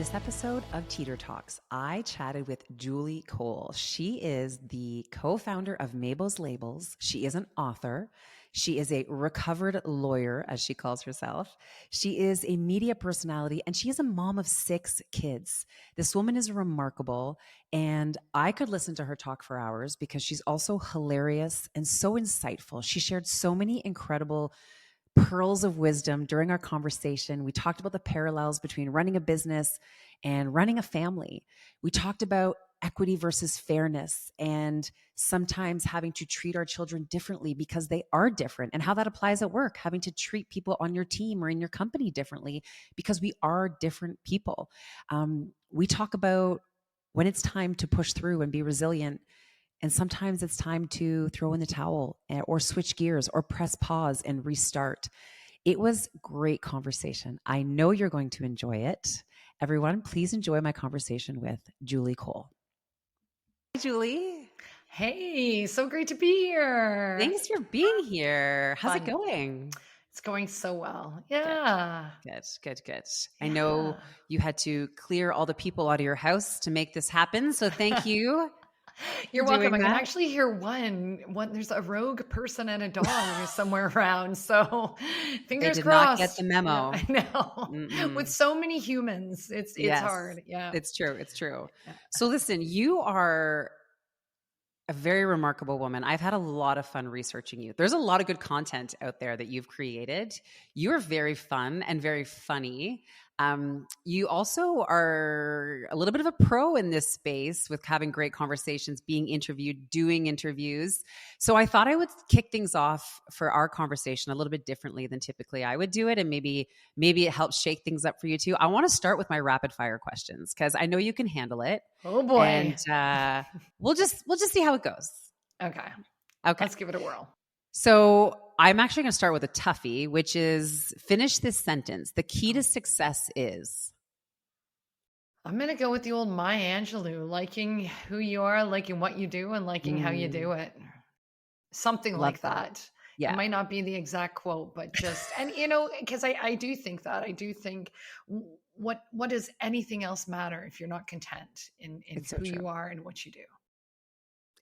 this episode of Teeter Talks, I chatted with Julie Cole. She is the co-founder of Mabel's Labels. She is an author. She is a recovered lawyer, as she calls herself. She is a media personality, and she is a mom of 6 kids. This woman is remarkable, and I could listen to her talk for hours because she's also hilarious and so insightful. She shared so many incredible pearls of wisdom during our conversation. We talked about the parallels between running a business and running a family. We talked about equity versus fairness and sometimes having to treat our children differently because they are different, and how that applies at work, having to treat people on your team or in your company differently because we are different people. We talk about when it's time to push through and be resilient, and sometimes it's time to throw in the towel or switch gears or press pause and restart. It was great conversation. I know you're going to enjoy it. Everyone, please enjoy my conversation with Julie Cole. Hi, Julie. Hey, so great to be here. Thanks for being here. How's it Fun. going? It's going so well. Yeah. Good. I know you had to clear all the people out of your house to make this happen. So thank you. You're welcome. I can actually hear one. There's a rogue person and a dog somewhere around. So fingers crossed. They did not get the memo. Yeah, I know. Mm-mm. With so many humans, it's hard. Yeah. It's true. Yeah. So listen, you are a very remarkable woman. I've had a lot of fun researching you. There's a lot of good content out there that you've created. You're very fun and very funny. You also are a little bit of a pro in this space with having great conversations, being interviewed, doing interviews. So I thought I would kick things off for our conversation a little bit differently than typically I would do it. And maybe it helps shake things up for you too. I want to start with my rapid fire questions because I know you can handle it. Oh boy. And we'll just see how it goes. Okay. Let's give it a whirl. So I'm actually going to start with a toughie, which is finish this sentence. The key to success is. I'm going to go with the old Maya Angelou, liking who you are, liking what you do, and liking how you do it. Something like that. Yeah. It might not be the exact quote, but just, and because I do think that. I do think what does anything else matter if you're not content in who you are and what you do?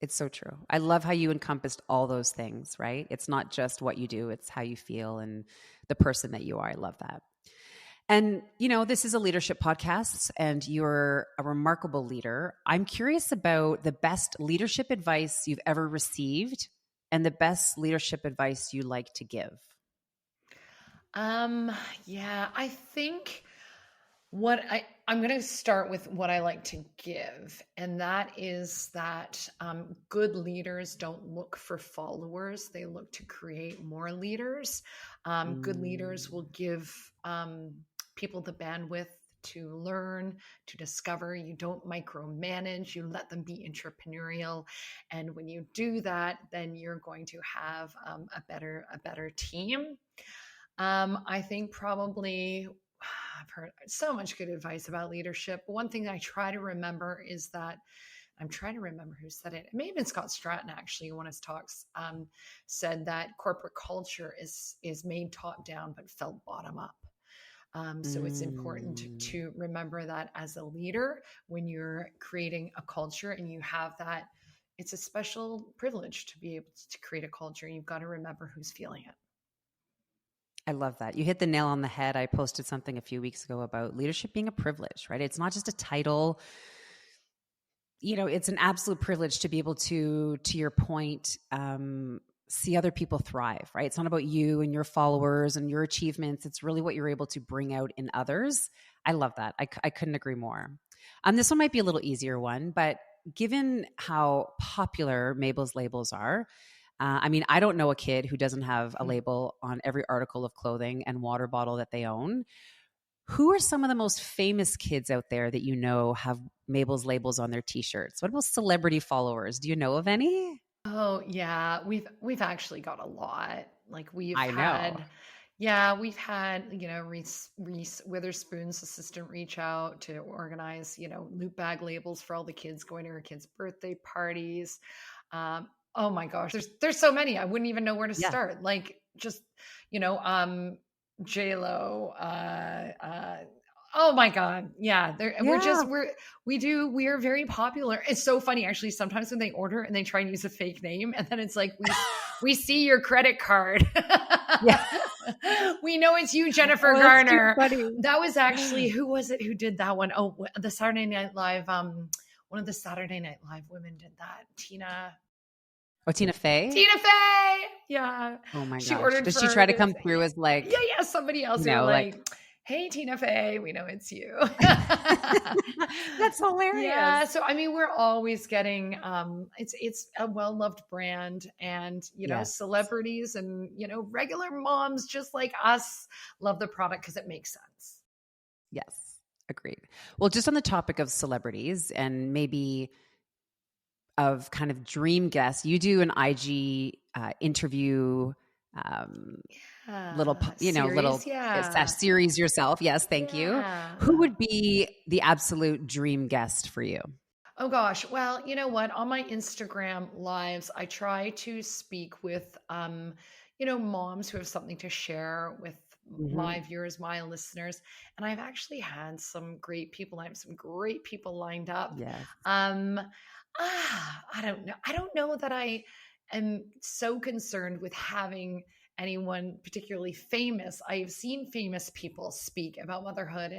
It's so true. I love how you encompassed all those things, right? It's not just what you do, it's how you feel and the person that you are. I love that. And, this is a leadership podcast and you're a remarkable leader. I'm curious about the best leadership advice you've ever received and the best leadership advice you like to give. Yeah, I think I'm going to start with what I like to give. And that is that good leaders don't look for followers. They look to create more leaders. Good leaders will give people the bandwidth to learn, to discover. You don't micromanage, you let them be entrepreneurial. And when you do that, then you're going to have a better team. I think probably I've heard so much good advice about leadership. One thing that I try to remember is that I'm trying to remember who said it. It may have been Scott Stratton, actually, in one of his talks, said that corporate culture is made top down, but felt bottom up. So it's important to remember that as a leader, when you're creating a culture and you have that, it's a special privilege to be able to create a culture. You've got to remember who's feeling it. I love that. You hit the nail on the head. I posted something a few weeks ago about leadership being a privilege, right? It's not just a title. It's an absolute privilege to be able to your point, see other people thrive, right? It's not about you and your followers and your achievements. It's really what you're able to bring out in others. I love that. I couldn't agree more. This one might be a little easier one, but given how popular Mabel's labels are, I don't know a kid who doesn't have a label on every article of clothing and water bottle that they own. Who are some of the most famous kids out there that have Mabel's labels on their t-shirts? What about celebrity followers? Do you know of any? Oh yeah, we've actually got a lot. Like we've had Reese Witherspoon's assistant reach out to organize, loot bag labels for all the kids going to her kids' birthday parties. Oh my gosh, there's so many. I wouldn't even know where to start. Like just, J-Lo, Oh my God. Yeah. Yeah. We are very popular. It's so funny actually. Sometimes when they order and they try and use a fake name and then it's like, we see your credit card. Yeah. We know it's you, Jennifer Oh, that's too Garner. funny. That was actually, who was it who did that one? Oh, the Saturday Night Live. One of the Saturday Night Live women did that. Oh, Tina Fey? Tina Fey. Yeah. Oh my She gosh. ordered Does she for try to this. come through as like, Yeah. Somebody else. you They were know, like like, hey, Tina Fey, we know it's you. that's hilarious. Yeah. So, I mean, we're always getting, it's a well-loved brand and, Yes. celebrities and, regular moms just like us love the product because it makes sense. Yes. Agreed. Well, just on the topic of celebrities and maybe of kind of dream guests, you do an IG interview, little, little Series. Yeah. series yourself. Yes. Thank you. Yeah. Who would be the absolute dream guest for you? Oh gosh. Well, you know what? On my Instagram lives, I try to speak with moms who have something to share with Mm-hmm. my viewers, my listeners. And I've actually had some great people. I have some great people lined up. Yes. Um I don't know. I don't know that I am so concerned with having anyone particularly famous. I've seen famous people speak about motherhood,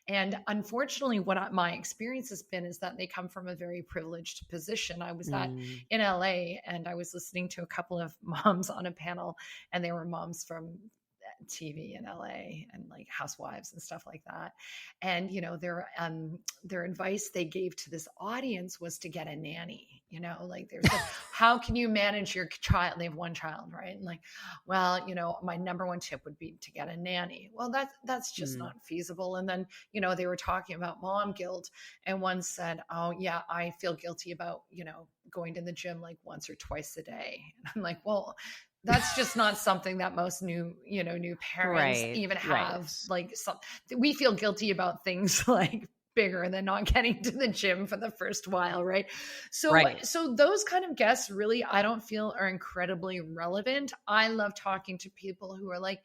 and unfortunately, my experience has been is that they come from a very privileged position. I was in LA, and I was listening to a couple of moms on a panel, and they were moms from TV in LA and like housewives and stuff like that. And their advice they gave to this audience was to get a nanny. Like there's like, how can you manage your child? They have one child, right? And like, well, my number one tip would be to get a nanny. Well, that's just not feasible. And then they were talking about mom guilt, and one said, "Oh yeah, I feel guilty about going to the gym like once or twice a day." And I'm like, well, that's just not something that most new parents even have. Like we feel guilty about things like bigger than not getting to the gym for the first while, right? So those kind of guests really, I don't feel are incredibly relevant. I love talking to people who are like,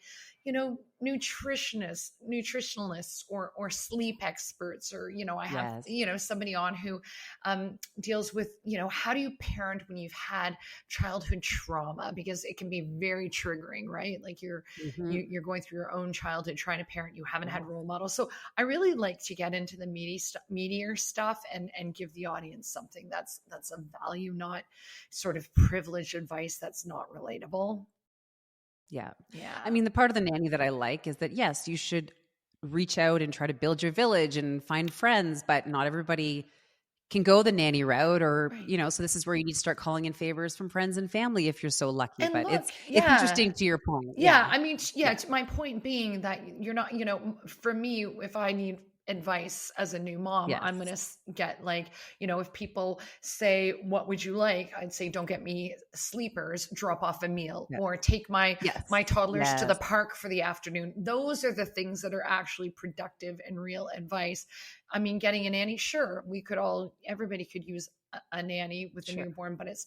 nutritionalists or sleep experts, or I have somebody on who deals with how do you parent when you've had childhood trauma, because it can be very triggering, right? Like you're going through your own childhood trying to parent, you haven't had role models. So I really like to get into the meatier stuff and give the audience something that's of value, not sort of privileged advice that's not relatable. Yeah. Yeah. I mean, the part of the nanny that I like is that, yes, you should reach out and try to build your village and find friends, but not everybody can go the nanny route, or, so this is where you need to start calling in favors from friends and family if you're so lucky. And but look, it's interesting to your point. Yeah. I mean, to my point being that you're not, for me, if I need advice as a new mom, I'm going to get like, if people say, what would you like? I'd say, don't get me sleepers, drop off a meal, or take my toddlers to the park for the afternoon. Those are the things that are actually productive and real advice. I mean, getting a nanny, sure, everybody could use a nanny with a newborn, but it's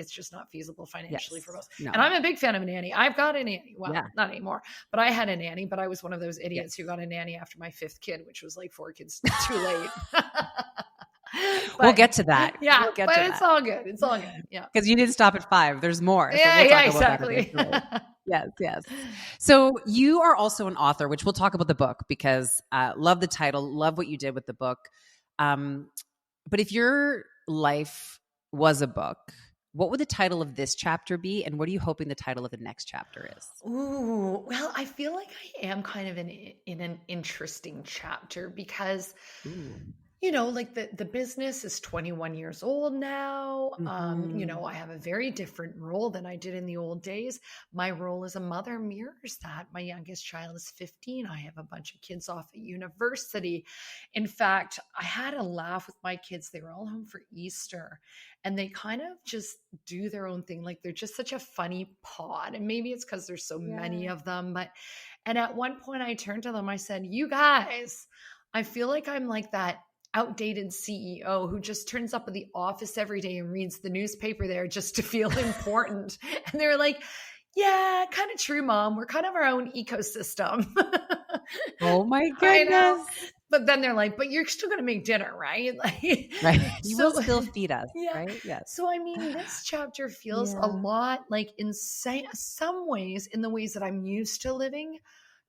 just not feasible financially for most. No. And I'm a big fan of a nanny. I've got a nanny. Well, not anymore, but I had a nanny, but I was one of those idiots who got a nanny after my 5th kid, which was like 4 kids too late. We'll get to that. Yeah, it's all good. It's all good. Yeah. Because you didn't stop at 5. There's more. So Exactly. Yes. So you are also an author, which we'll talk about the book, because love the title, love what you did with the book. But if your life was a book, what would the title of this chapter be? And what are you hoping the title of the next chapter is? Ooh, well, I feel like I am kind of in an interesting chapter because, like the business is 21 years old now. I have a very different role than I did in the old days. My role as a mother mirrors that. My youngest child is 15. I have a bunch of kids off at university. In fact, I had a laugh with my kids. They were all home for Easter, and they kind of just do their own thing. Like they're just such a funny pod. And maybe it's because there's so many of them. And at one point I turned to them, I said, you guys, I feel like I'm like that outdated CEO who just turns up at the office every day and reads the newspaper there just to feel important. And they were like, yeah, kind of true, Mom. We're kind of our own ecosystem. Oh my goodness. but then they're like, but you're still going to make dinner, right? Like, Right. You will so still feed us, yeah. right? Yes. So, I mean, this chapter feels a Yeah. lot like in some ways, in the ways that I'm used to living,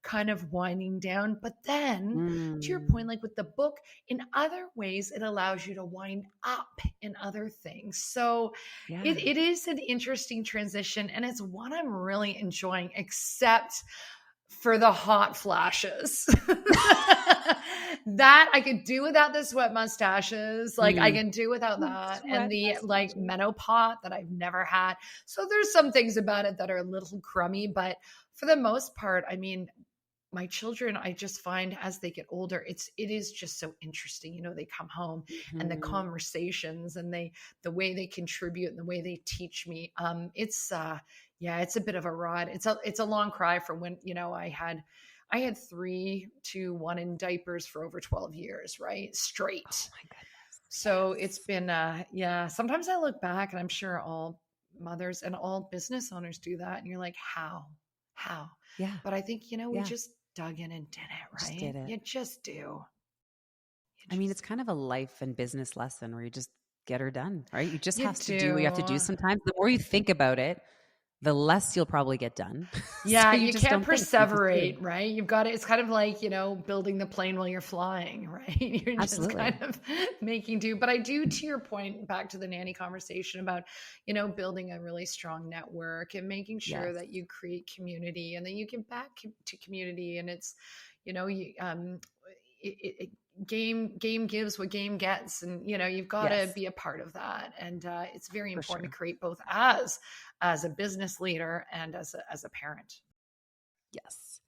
kind of winding down. But then, to your point, Mm. like with the book, in other ways, it allows you to wind up in other things. So Yeah. it is an interesting transition, and it's one I'm really enjoying, except for the hot flashes. That I could do without the sweat mustaches. Like I Mm. can do without that. And Sweat the like mustaches. menopause that I've never had. So there's some things about it that are a little crummy, but for the most part, I mean, my children, I just find as they get older, it is just so interesting. You know, they come home and the Mhm. conversations and the way they contribute and the way they teach me. Yeah, it's a bit of a ride. It's a long cry from when, you know, I had 3 to 1 in diapers for over 12 years, right? Oh Straight. my goodness. So it's Yes. been yeah, sometimes I look back and I'm sure all mothers and all business owners do that and you're like, how? Yeah. But I think, you know, we Yeah. just dug in and did it, Just right? did it. You just do. You I mean, just it's kind of a life and business lesson where you just get her done, right? You just you have to do what you have to do do. sometimes. The more you think about it, the less you'll probably get done. Yeah, So you you just can't don't think, you just do. perseverate, right? You've got it. It's kind of like, you know, building the plane while you're flying, right? You're just kind Absolutely. of making do. But I do, to your point, back to the nanny conversation about, you know, building a really strong network and making sure Yes. that you create community and that you give back to community. And it's, you know, game gives what game gets, and you know you've got to Yes, be a part of that. And it's very for important sure. to create both as a business leader and as a parent. Yes.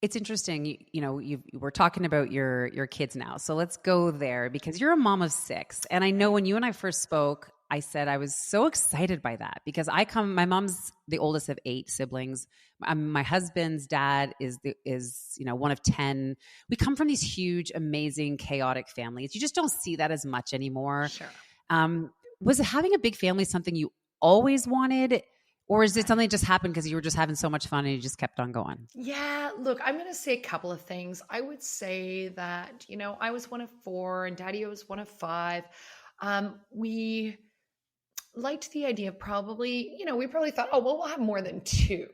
It's interesting, you know, we're talking about your kids now. So let's go there because you're a mom of 6. And I know when you and I first spoke, I said I was so excited by that because my mom's the oldest of 8 siblings. My husband's dad is, you know, one of 10. We come from these huge, amazing, chaotic families. You just don't see that as much anymore. Sure. Um, was having a big family something you always wanted? Or is it something that just happened because you were just having so much fun and you just kept on going? Yeah, look, I'm going to say a couple of things. I would say that, you know, I was one of 4 and Daddy was one of 5. We liked the idea of probably, you know, we probably thought, oh, well, we'll have more than 2,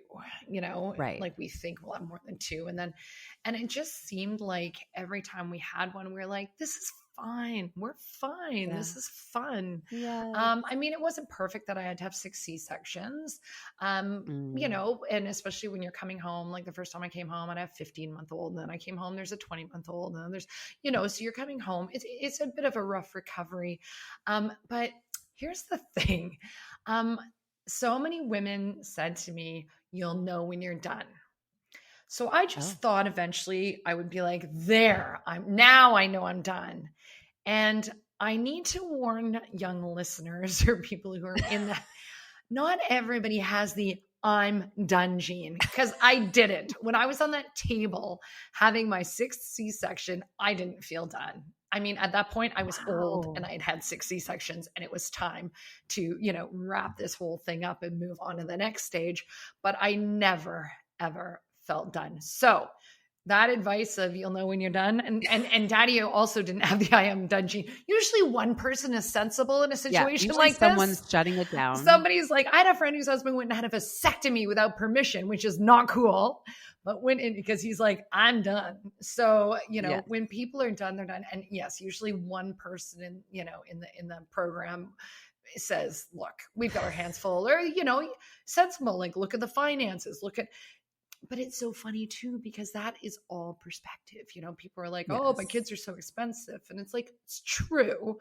you know, Right. like we think we'll have more than 2. And it just seemed like every time we had one, we were like, this is fine. We're fine. Yeah. This is fun. Yes. I mean, it wasn't perfect that I had to have 6 C-sections, you Mm. know, and especially when you're coming home, like the first time I came home, I'd have 15-month-old, and then I came home, there's a 20-month-old, and then there's, you know, so you're coming home. It's a bit of a rough recovery. But here's the thing. Um, so many women said to me, you'll know when you're done. So I just Oh. thought eventually I would be like, there, I know I'm done. And I need to warn young listeners or people who are in that, not everybody has the I'm done gene, because I didn't. When I was on that table having my 6th C-section, I didn't feel done. I mean, at that point, I was old and Wow. I had 6 C-sections, and it was time to, you know, wrap this whole thing up and move on to the next stage. But I never, ever felt done. So that advice of you'll know when you're done, and Daddy also didn't have the I am done gene. Usually one person is sensible in a Yeah. situation Usually like this. someone's shutting it down. Somebody's like, I had a friend whose husband went and had a vasectomy without permission, which is not cool, but went in because he's like, I'm done. So, you know, Yes. when people are done, they're done. And yes, usually one person in, you know, in the program says, look, we've got our hands full, or, you know, sensible, like look at the finances, but it's so funny too, because that is all perspective. You know, people are like, oh, my Yes. kids are so expensive. And it's like, it's true,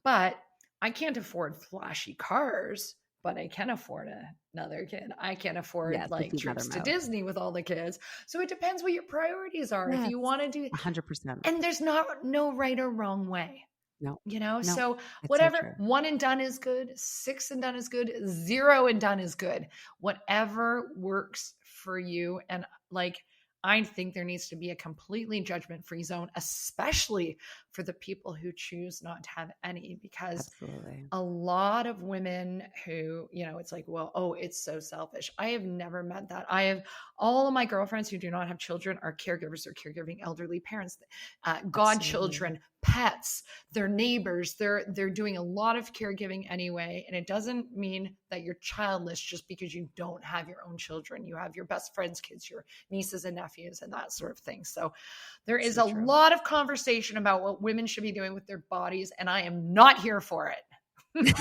but I can't afford flashy cars, but I can afford another kid. I can afford Yes. To like feed another trips to mouth. Disney with all the kids. So it depends what your priorities are. If Yes. you want to do, 100%. and there's no right or wrong way. No. You know, No. so It's so whatever, true. 1 and done is good, 6 and done is good, 0 and done is good. Whatever works for you. And like, I think there needs to be a completely judgment-free zone, especially for the people who choose not to have any, because Absolutely. a lot of women who, it's like, well, oh, it's so selfish. I have never met that. I have all of my girlfriends who do not have children are caregivers or caregiving elderly parents, godchildren, pets, their neighbors. They're doing a lot of caregiving anyway. And it doesn't mean that you're childless just because you don't have your own children. You have your best friend's kids, your nieces and nephews, and that sort of thing. So there is a lot of conversation about what women should be doing with their bodies, and I am not here for it.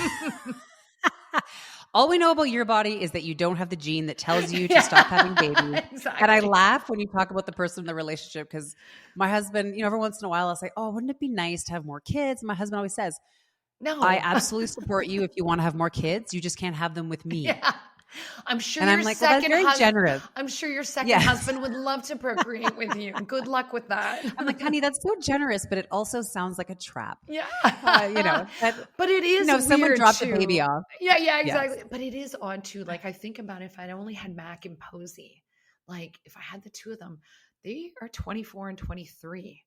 All we know about your body is that you don't have the gene that tells you to stop having babies. Exactly. And I laugh when you talk about the person in the relationship, because my husband, every once in a while I'll say, oh, wouldn't it be nice to have more kids? My husband always says, no, I absolutely support you if you want to have more kids. You just can't have them with me. Yeah. I'm sure your second husband. I'm sure your second husband would love to procreate with you. Good luck with that. I'm like, honey, that's so generous, but it also sounds like a trap. Yeah, but it is. If someone dropped the baby off. Yeah, exactly. Yes. But it is odd too. Like I think about if I'd only had Mac and Posey, like if I had the two of them, they are 24 and 23.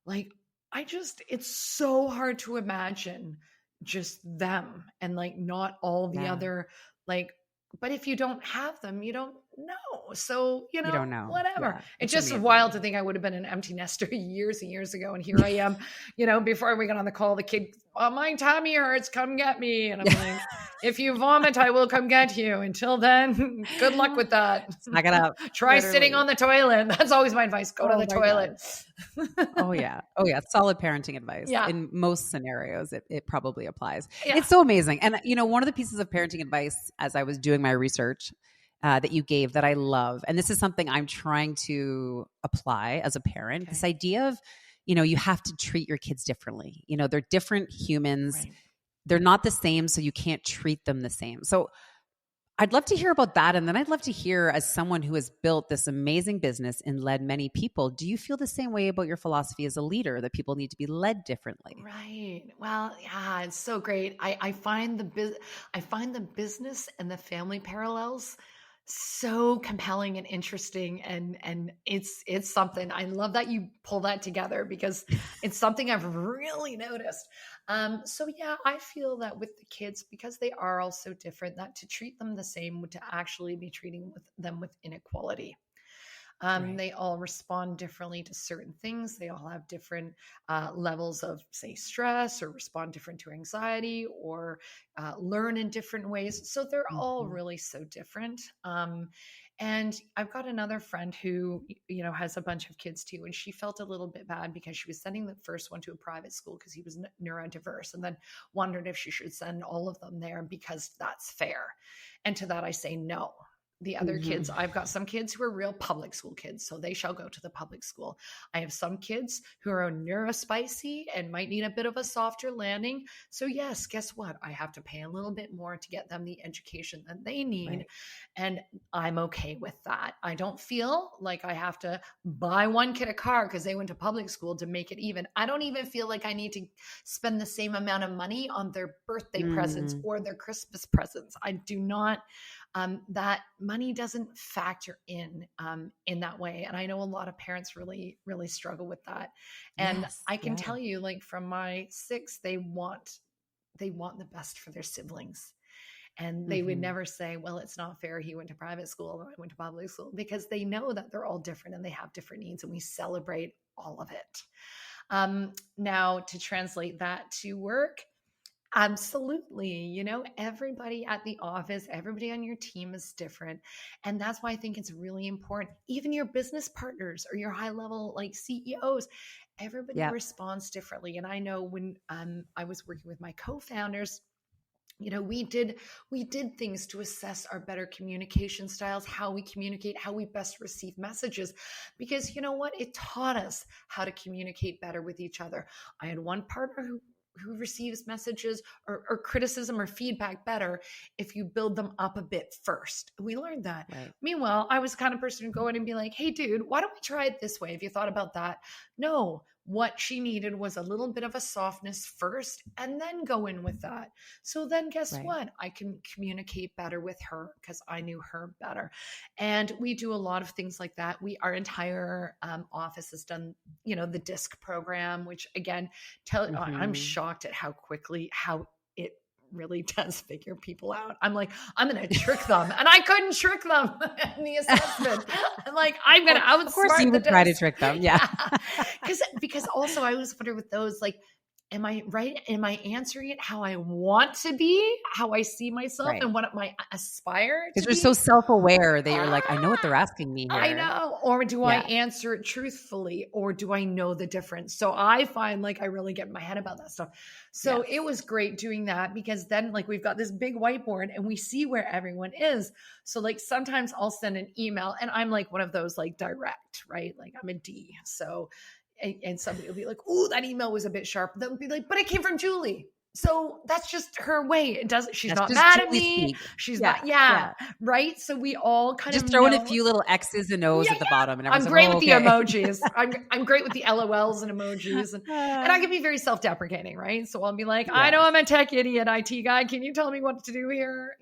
Like it's so hard to imagine just them and like not all the other like. But if you don't have them, you don't know. So, you don't know. Whatever. Yeah, it's just amazing. Wild to think I would have been an empty nester years and years ago. And here I am, before we got on the call, the kid, oh, my tummy hurts, come get me. And I'm like, if you vomit, I will come get you. Until then, good luck with that. Smack it up. Try sitting on the toilet. That's always my advice. Go to the toilet. Oh yeah. Solid parenting advice. Yeah. In most scenarios, it probably applies. Yeah. It's so amazing. And, one of the pieces of parenting advice as I was doing my research that you gave that I love, and this is something I'm trying to apply as a parent, this idea of, you have to treat your kids differently. They're different humans. Right. They're not the same, so you can't treat them the same. So I'd love to hear about that. And then I'd love to hear, as someone who has built this amazing business and led many people, do you feel the same way about your philosophy as a leader, that people need to be led differently? Right. Well, yeah, it's so great. I find the business and the family parallels so compelling and interesting. And it's something, I love that you pull that together, because it's something I've really noticed. So yeah, I feel that with the kids, because they are all so different, that to treat them the same would to actually be treating them with inequality. Right. They all respond differently to certain things. They all have different levels of, say, stress, or respond different to anxiety, or learn in different ways. So they're all really so different. And I've got another friend who, has a bunch of kids too. And she felt a little bit bad because she was sending the first one to a private school because he was neurodiverse, and then wondered if she should send all of them there because that's fair. And to that I say no. The other kids, I've got some kids who are real public school kids, so they shall go to the public school. I have some kids who are neurospicy and might need a bit of a softer landing. So yes, guess what? I have to pay a little bit more to get them the education that they need. Right. And I'm okay with that. I don't feel like I have to buy one kid a car because they went to public school to make it even. I don't even feel like I need to spend the same amount of money on their birthday presents or their Christmas presents. I do not. That money doesn't factor in that way. And I know a lot of parents really, really struggle with that. And I can tell you, like, from my 6, they want the best for their siblings. And they would never say, well, it's not fair. He went to private school and I went to public school, because they know that they're all different and they have different needs, and we celebrate all of it. Now, to translate that to work, absolutely. Everybody at the office, everybody on your team is different. And that's why I think it's really important. Even your business partners or your high level, like CEOs, everybody responds differently. And I know when I was working with my co-founders, we did things to assess our better communication styles, how we communicate, how we best receive messages, because you know what? It taught us how to communicate better with each other. I had one partner who receives messages or criticism or feedback better if you build them up a bit first. We learned that. Right. Meanwhile, I was the kind of person who go in and be like, hey, dude, why don't we try it this way? Have you thought about that? No, what she needed was a little bit of a softness first and then go in with that. So then guess Right. what? I can communicate better with her because I knew her better. And we do a lot of things like that. Our entire office has done, the DISC program, which again, I'm shocked at how it really does figure people out. I'm like, I'm going to trick them. And I couldn't trick them in the assessment. I'm like, I'm going to outsmart the Of course you would try to trick them. Yeah. Because also I always wonder with those, like, am I right? Am I answering it how I want to be, how I see myself, Right. and what I aspire to Because be? you're so self-aware that you're like, I know what they're asking me here. I know. Or do I Yeah. answer it truthfully, or do I know the difference? So I find like I really get in my head about that stuff. So Yes. it was great doing that, because then like we've got this big whiteboard and we see where everyone is. So like sometimes I'll send an email and I'm like one of those like direct, right? Like I'm a D. So and somebody will be like, "Ooh, that email was a bit sharp." They'll be like, "But it came from Julie." So that's just her way. It doesn't, she's That's not just mad at Julie me. speak. She's Yeah. not, yeah. Right. So we all kind Just of throw in a know. few little X's and O's at the bottom, and I'm everyone's great like, with oh, the okay. emojis. I'm great with the LOLs and emojis, and I can be very self-deprecating, right? So I'll be like, I know I'm a tech idiot, IT guy. Can you tell me what to do here?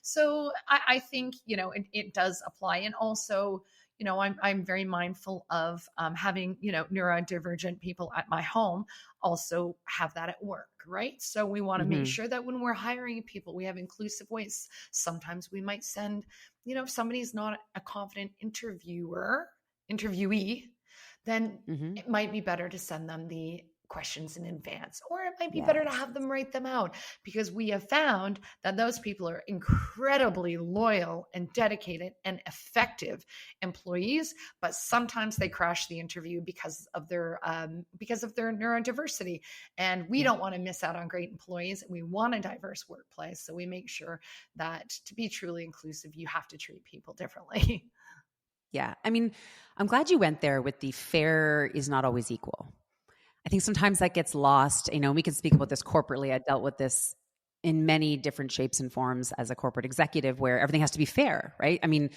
So I think it does apply, and also I'm very mindful of having neurodivergent people at my home also have that at work, right? So we want to make sure that when we're hiring people, we have inclusive ways. Sometimes we might send, if somebody's not a confident interviewee, then it might be better to send them the questions in advance, or it might be better to have them write them out, because we have found that those people are incredibly loyal and dedicated and effective employees, but sometimes they crash the interview because of their neurodiversity, and we don't want to miss out on great employees. We want a diverse workplace, so we make sure that to be truly inclusive, you have to treat people differently. Yeah. I mean, I'm glad you went there with the fair is not always equal. I think sometimes that gets lost. We can speak about this corporately. I dealt with this in many different shapes and forms as a corporate executive, where everything has to be fair, right? I mean,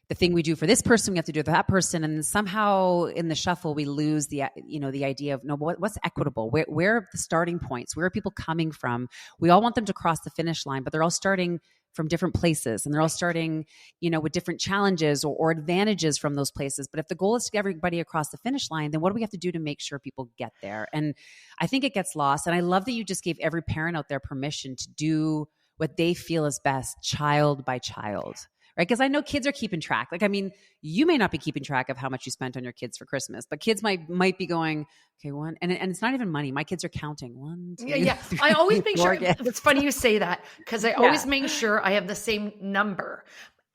the thing we do for this person, we have to do for that person. And somehow in the shuffle, we lose the idea of, no, what's equitable? Where are the starting points? Where are people coming from? We all want them to cross the finish line, but they're all starting from different places, and they're all starting, with different challenges or advantages from those places. But if the goal is to get everybody across the finish line, then what do we have to do to make sure people get there? And I think it gets lost. And I love that you just gave every parent out there permission to do what they feel is best, child by child. Right? Because I know kids are keeping track. Like, I mean, you may not be keeping track of how much you spent on your kids for Christmas, but kids might be going, okay, one, and it's not even money. My kids are counting 1, 2, Yeah. 3, I always make sure. gifts. It's funny you say that, because I always make sure I have the same number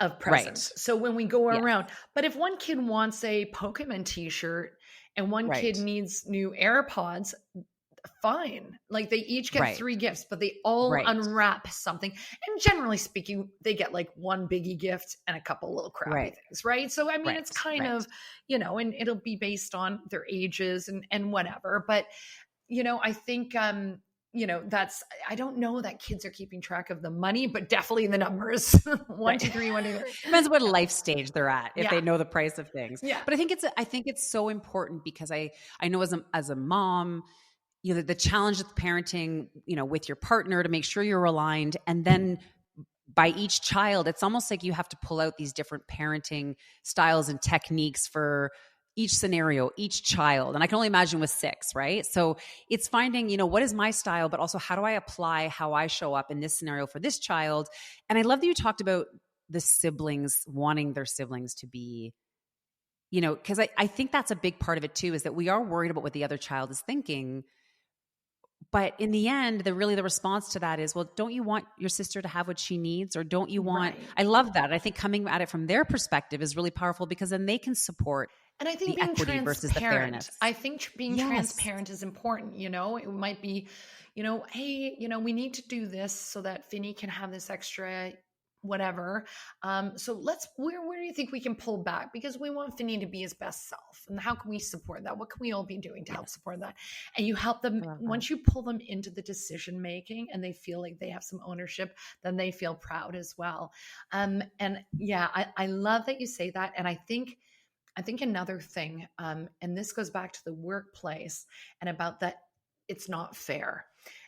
of presents. Right. So when we go around, but if one kid wants a Pokemon t-shirt and one kid needs new AirPods, fine. Like they each get 3 gifts, but they all unwrap something. And generally speaking, they get like one biggie gift and a couple little crappy things, right? So I mean, it's kind of, and it'll be based on their ages and whatever. But I think that's, I don't know that kids are keeping track of the money, but definitely the numbers. 1, 2, 3, 1, 2, 3. Depends what life stage they're at, if they know the price of things. Yeah. But I think it's so important, because I know as a mom, the challenge of parenting, with your partner, to make sure you're aligned. And then by each child, it's almost like you have to pull out these different parenting styles and techniques for each scenario, each child. And I can only imagine with 6, right? So it's finding, what is my style, but also how do I apply how I show up in this scenario for this child? And I love that you talked about the siblings wanting their siblings to be, because I think that's a big part of it too, is that we are worried about what the other child is thinking. But in the end, the response to that is, well, don't you want your sister to have what she needs? Or don't you want, I love that. I think coming at it from their perspective is really powerful, because then they can support and I think the being equity versus the fairness. I think being transparent is important. It might be, hey, we need to do this so that Finny can have this extra whatever. So where do you think we can pull back? Because we want Finny to be his best self. And how can we support that? What can we all be doing to help support that? And you help them, once you pull them into the decision making and they feel like they have some ownership, then they feel proud as well. And yeah, I love that you say that. And I think I think another thing, and this goes back to the workplace and about that it's not fair.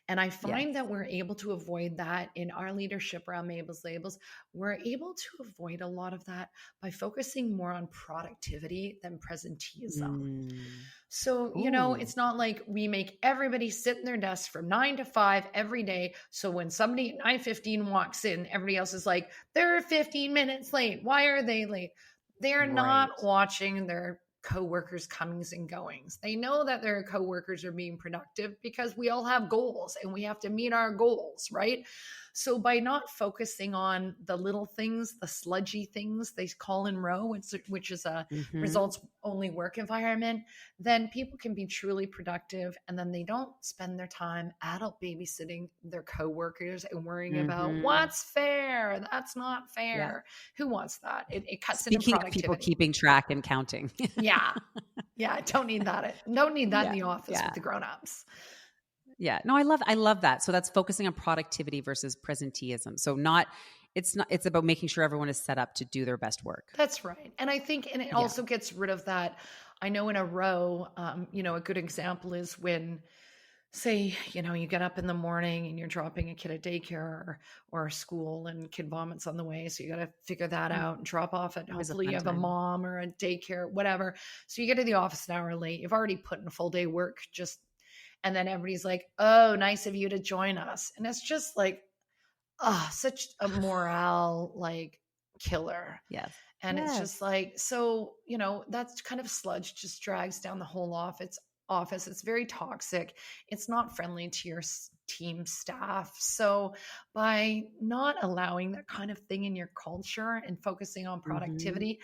And I Yes. find that we're able to avoid that in our leadership around Mabel's Labels. We're able to avoid a lot of that by focusing more on productivity than presenteeism. Mm. So, Ooh, it's not like we make everybody sit in their desk from 9 to 5 every day. So when somebody at 9:15 walks in, everybody else is like, they're 15 minutes late. Why are they late? They're right. not watching their coworkers' comings and goings. They know that their coworkers are being productive because we all have goals and we have to meet our goals, right? So by not focusing on the little things, the sludgy things they call in row, which is a Mm-hmm. results only work environment, then people can be truly productive, and then they don't spend their time adult babysitting their coworkers and worrying about Mm-hmm. what's fair, that's not Yeah. fair. Who wants that? It cuts into Speaking of people productivity. keeping track and counting. Yeah. Yeah, don't need that. Don't need that in Yeah. the office Yeah. with the grown-ups. Yeah. No, I love that. So that's focusing on productivity versus presenteeism. So it's about making sure everyone is set up to do their best work. That's right. And I think, and it Yeah. also gets rid of that. I know in a row, a good example is when, say, you get up in the morning and you're dropping a kid at daycare or school, and kid vomits on the way. So you got to figure that Oh, out and drop off at, always a hopefully you fun have a time. mom or a daycare, whatever. So you get to the office an hour late. You've already put in a full day work, and then everybody's like, oh, nice of you to join us. And it's just like, oh, such a morale like killer. Yes. And it's Yes. just like, so, that's kind of sludge just drags down the whole office. It's very toxic. It's not friendly to your team staff. So by not allowing that kind of thing in your culture and focusing on Mm-hmm. productivity,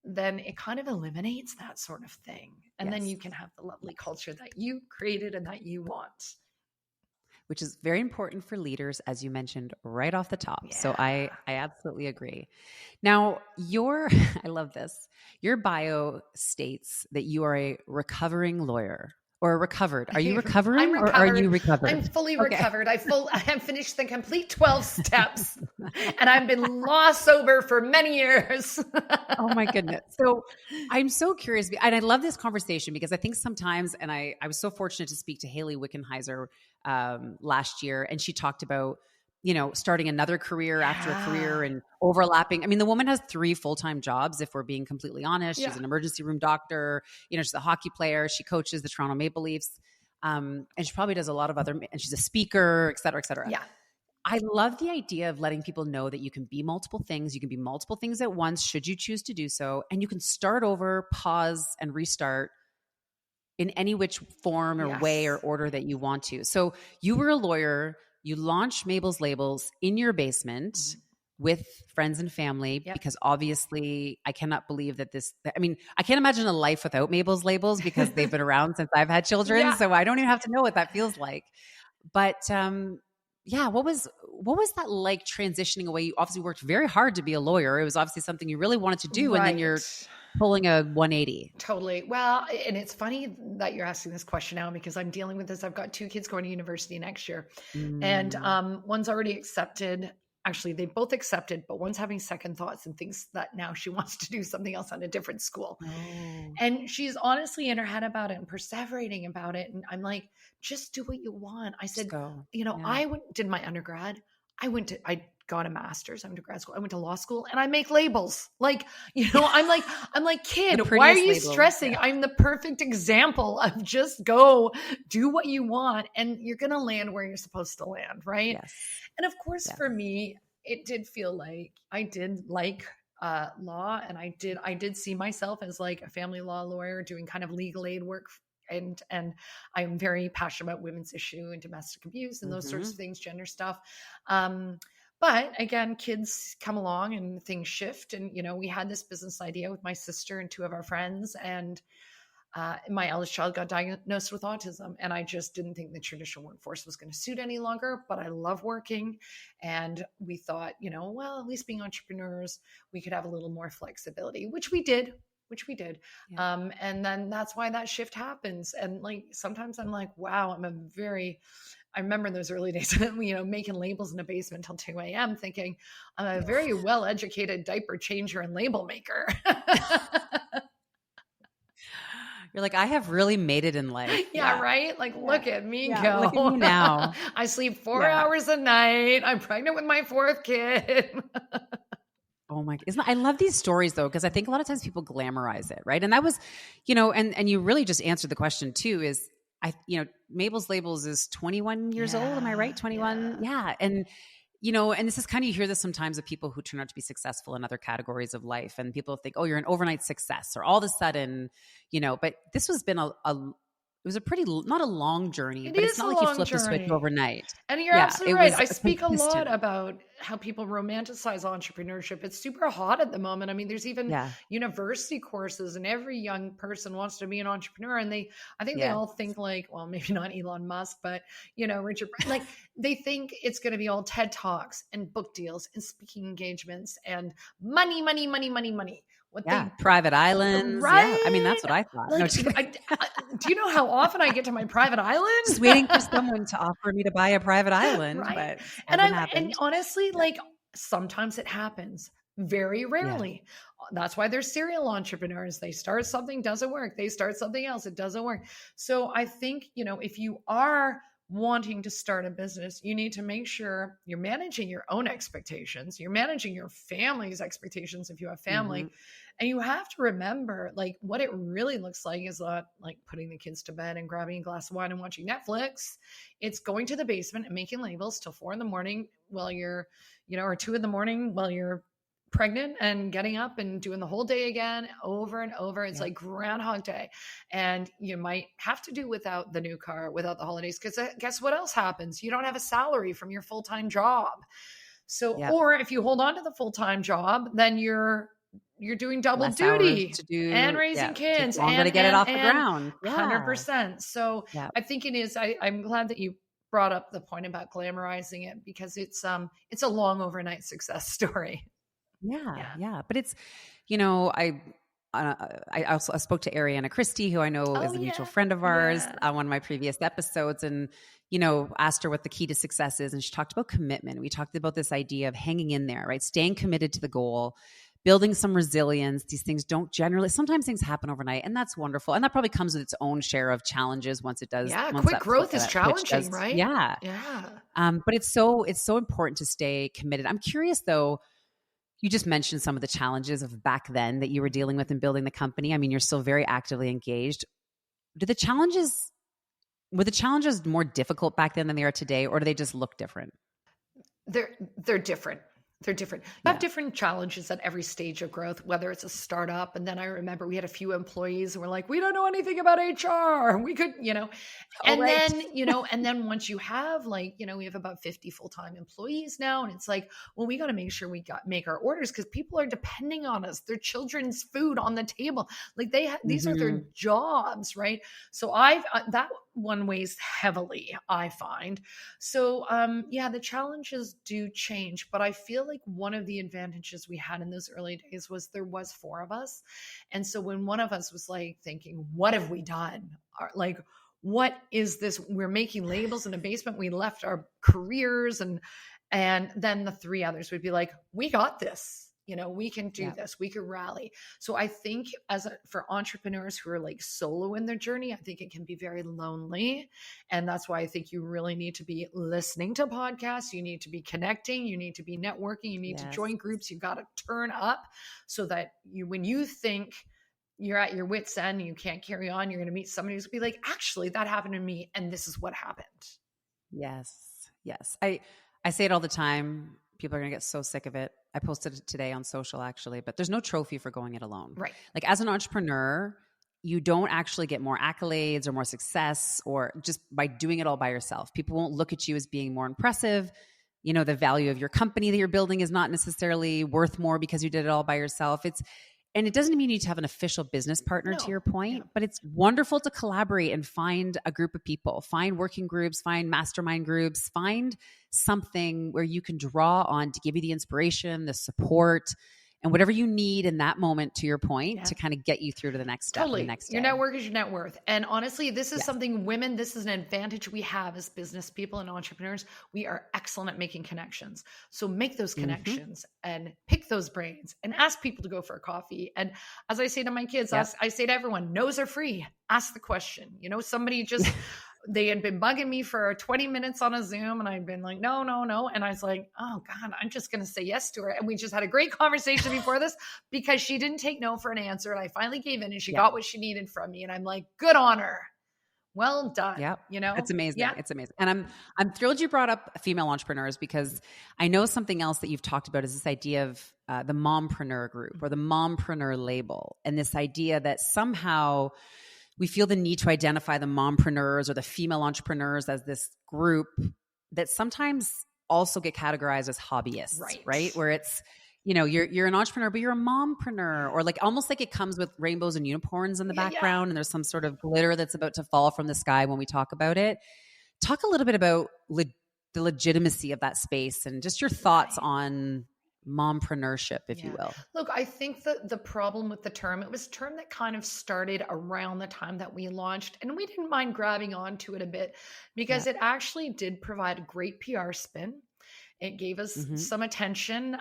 then it kind of eliminates that sort of thing. And then Yes. you can have the lovely culture that you created and that you want. Which is very important for leaders, as you mentioned right off the top. So Yeah. I absolutely agree. Now, I love this. Your bio states that you are a recovering lawyer or recovered. Are you I'm recovering or are recovered. you I'm recovered? fully Okay. recovered. I have finished the complete 12 steps, and I've been law sober for many years. Oh my goodness. So I'm so curious. And I love this conversation because I think sometimes, and I was so fortunate to speak to Haley Wickenheiser last year, and she talked about, starting another career after a career Yeah. and overlapping. I mean, the woman has 3 full-time jobs, if we're being completely honest. She's Yeah. an emergency room doctor, she's a hockey player. She coaches the Toronto Maple Leafs. And she probably does a lot of other, and she's a speaker, et cetera, et cetera. Yeah. I love the idea of letting people know that you can be multiple things. You can be multiple things at once, should you choose to do so. And you can start over, pause, and restart in any which form or way or Yes. order that you want to. So you were a lawyer, you launched Mabel's Labels in your basement Mhm. with friends and family, Yep. because obviously I cannot believe that I can't imagine a life without Mabel's Labels because they've been around since I've had children. Yeah. So I don't even have to know what that feels like. But yeah, what was that like transitioning away? You obviously worked very hard to be a lawyer. It was obviously something you really wanted to do, and then you're Right. pulling a 180. Totally. Well, and it's funny that you're asking this question now because I'm dealing with this. I've got 2 kids going to university next year, and Mm. one's already accepted. Actually, they both accepted, but one's having second thoughts and thinks that now she wants to do something else at a different school. Oh, And she's honestly in her head about it and perseverating about it. And I'm like, just do what you want. I just said, go. Yeah. did my undergrad. I got a master's. I went to grad school. I went to law school, and I make labels. Like, I'm like, The kid, why are prettiest you labels. stressing? Yeah. I'm the perfect example of just go do what you want, and you're going to land where you're supposed to land. Right. Yes. And of course, Yes. for me, it did feel like I did like law, and I did see myself as like a family law lawyer doing kind of legal aid work, and I'm very passionate about women's issue and domestic abuse and those sorts Mm-hmm. of things, gender stuff. Um, but again, kids come along and things shift, and we had this business idea with my sister and 2 of our friends, and my eldest child got diagnosed with autism, and I just didn't think the traditional workforce was going to suit any longer. But I love working, and we thought, well, at least being entrepreneurs, we could have a little more flexibility, which we did. Yeah. And then that's why that shift happens. And like sometimes I'm like, wow, I remember those early days, making labels in a basement until 2 a.m. thinking I'm a very well educated diaper changer and label maker. You're like, I have really made it in life. Yeah, right? Like, Yeah. look at me Yeah. Look at go. me now. I sleep 4 Yeah. hours a night. I'm pregnant with my 4th kid. Oh my, I love these stories though, because I think a lot of times people glamorize it, right? And that was, and you really just answered the question too, is Mabel's Labels is 21 years old. Am I right? 21. Yeah. And, and this is kind of, you hear this sometimes of people who turn out to be successful in other categories of life. And people think, oh, you're an overnight success, or all of a sudden, but this has been it was a pretty, not a long journey, It but it's is not a like you long flipped a switch journey. overnight. And you're Yeah. absolutely It right. was I speak a lot consistent. about how people romanticize entrepreneurship. It's super hot at the moment. I mean, there's even Yeah. university courses, and every young person wants to be an entrepreneur. And I think they Yeah. all think like, well, maybe not Elon Musk, but Richard, like they think it's going to be all TED Talks and book deals and speaking engagements and money, money, money, money, money. Private islands. Right? Yeah. I mean, that's what I thought. Like, do you know how often I get to my private island? Just waiting for someone to offer me to buy a private island, right? but And honestly, like sometimes it happens. Very rarely. Yeah. That's why they're serial entrepreneurs. They start something, doesn't work. They start something else, it doesn't work. So I think, if you are wanting to start a business, you need to make sure you're managing your own expectations. You're managing your family's expectations if you have family. Mm-hmm. And you have to remember, like, what it really looks like is not like putting the kids to bed and grabbing a glass of wine and watching Netflix. It's going to the basement and making labels till 4 a.m. while you're, or 2 a.m. while you're pregnant, and getting up and doing the whole day again over and over. It's like Groundhog Day. And you might have to do without the new car, without the holidays, because guess what else happens? You don't have a salary from your full-time job. So, or if you hold on to the full-time job, then you're doing double less duty to do, and raising kids and to get it off the ground. 100%. So I think it is, I'm glad that you brought up the point about glamorizing it, because it's a long overnight success story. Yeah. But it's, I also spoke to Ariana Christie, who I know is a mutual friend of ours, on one of my previous episodes, and, asked her what the key to success is. And she talked about commitment. We talked about this idea of hanging in there, right? Staying committed to the goal, building some resilience. These things don't generally, sometimes things happen overnight, and that's wonderful. And that probably comes with its own share of challenges once it does. Yeah. Quick growth is challenging, right? Yeah. But it's so important to stay committed. I'm curious though, you just mentioned some of the challenges of back then that you were dealing with in building the company. I mean, you're still very actively engaged. Were the challenges more difficult back then than they are today, or do they just look different? They're different. They're different. You have different challenges at every stage of growth, whether it's a startup. And then I remember we had a few employees who were like, we don't know anything about HR. We could, and then once you have we have about 50 full-time employees now. And it's like, well, we got to make sure we make our orders, because people are depending on us. Their children's food on the table. Like these are their jobs, right? So that one weighs heavily, I find. So the challenges do change, but I feel like one of the advantages we had in those early days was there was 4 of us. And so when one of us was like thinking, what have we done? Like, what is this? We're making labels in a basement. We left our careers, and then the 3 others would be like, we got this. We can do this. We can rally. So I think for entrepreneurs who are like solo in their journey, I think it can be very lonely. And that's why I think you really need to be listening to podcasts. You need to be connecting. You need to be networking. You need to join groups. You got to turn up so that when you think you're at your wit's end and you can't carry on, you're going to meet somebody who's going to be like, actually, that happened to me, and this is what happened. Yes. I say it all the time. People are going to get so sick of it. I posted it today on social, actually, but there's no trophy for going it alone. Right. Like, as an entrepreneur, you don't actually get more accolades or more success or just by doing it all by yourself. People won't look at you as being more impressive. The value of your company that you're building is not necessarily worth more because you did it all by yourself. And it doesn't mean you need to have an official business partner, to your point, but it's wonderful to collaborate and find a group of people, find working groups, find mastermind groups, find something where you can draw on to give you the inspiration, the support. and whatever you need in that moment, to your point, Yeah. to kind of get you through to the next step, Totally. the next day. Your network is your net worth. And honestly, this is Yes. something women, this is an advantage we have as business people and entrepreneurs. We are excellent at making connections. So make those connections and pick those brains and ask people to go for a coffee. And as I say to my kids, I say to everyone, no's are free. Ask the question. You know, somebody just, they had been bugging me for 20 minutes on a Zoom and I'd been like, no. And I was like, oh God, I'm just going to say yes to her. And we just had a great conversation before this because she didn't take no for an answer. And I finally gave in and she got what she needed from me. And I'm like, good on her. Well done. Yep. You know, it's amazing. Yeah. It's amazing. And I'm thrilled you brought up female entrepreneurs, because I know something else that you've talked about is this idea of the mompreneur group or the mompreneur label. And this idea that somehow we feel the need to identify the mompreneurs or the female entrepreneurs as this group that sometimes also get categorized as hobbyists, right? Where it's, you know, you're an entrepreneur, but you're a mompreneur, or like almost like it comes with rainbows and unicorns in the background, and there's some sort of glitter that's about to fall from the sky when we talk about it. Talk a little bit about the legitimacy of that space and just your thoughts on mompreneurship, if you will. Look, I think that the problem with the term, it was a term that kind of started around the time that we launched, and we didn't mind grabbing onto it a bit because it actually did provide a great PR spin. It gave us some attention.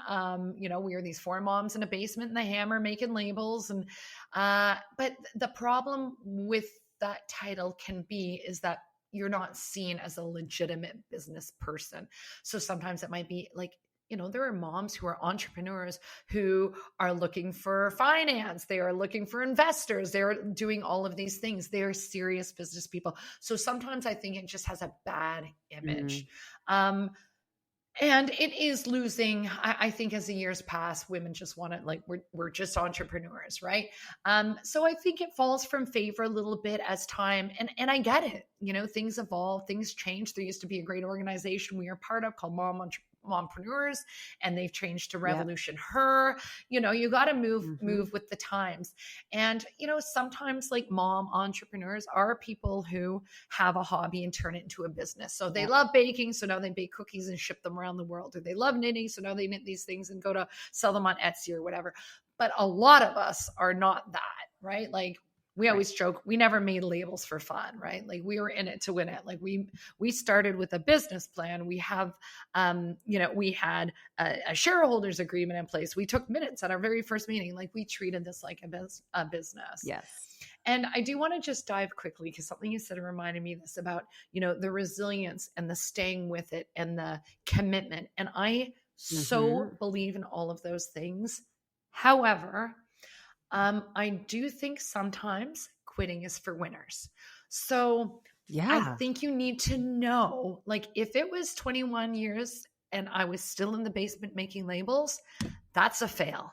You know, we were these four moms in a basement in the Hammer making labels. And, but the problem with that title can be is that you're not seen as a legitimate business person. So sometimes it might be like, you know, there are moms who are entrepreneurs who are looking for finance. They are looking for investors. They're doing all of these things. They are serious business people. So sometimes I think it just has a bad image. And it is losing, I think as the years pass, women just want to, like, we're just entrepreneurs, right? So I think it falls from favor a little bit as time, and I get it. You know, things evolve, things change. There used to be a great organization we are part of called Mompreneurs, and they've changed to Revolution Her. You know, you got to move with the times. And, you know, sometimes like mom entrepreneurs are people who have a hobby and turn it into a business. So they love baking, so now they bake cookies and ship them around the world. Or they love knitting, so now they knit these things and go to sell them on Etsy or whatever. But a lot of us are not that, right? Like, we always joke, we never made labels for fun, right? Like, we were in it to win it. Like, we started with a business plan. We have, you know, we had a shareholders agreement in place. We took minutes at our very first meeting. Like, we treated this like a business. Yes. And I do want to just dive quickly, because something you said reminded me this about, you know, the resilience and the staying with it and the commitment. And I so believe in all of those things. However, I do think sometimes quitting is for winners. So I think you need to know, like, if it was 21 years and I was still in the basement making labels, that's a fail.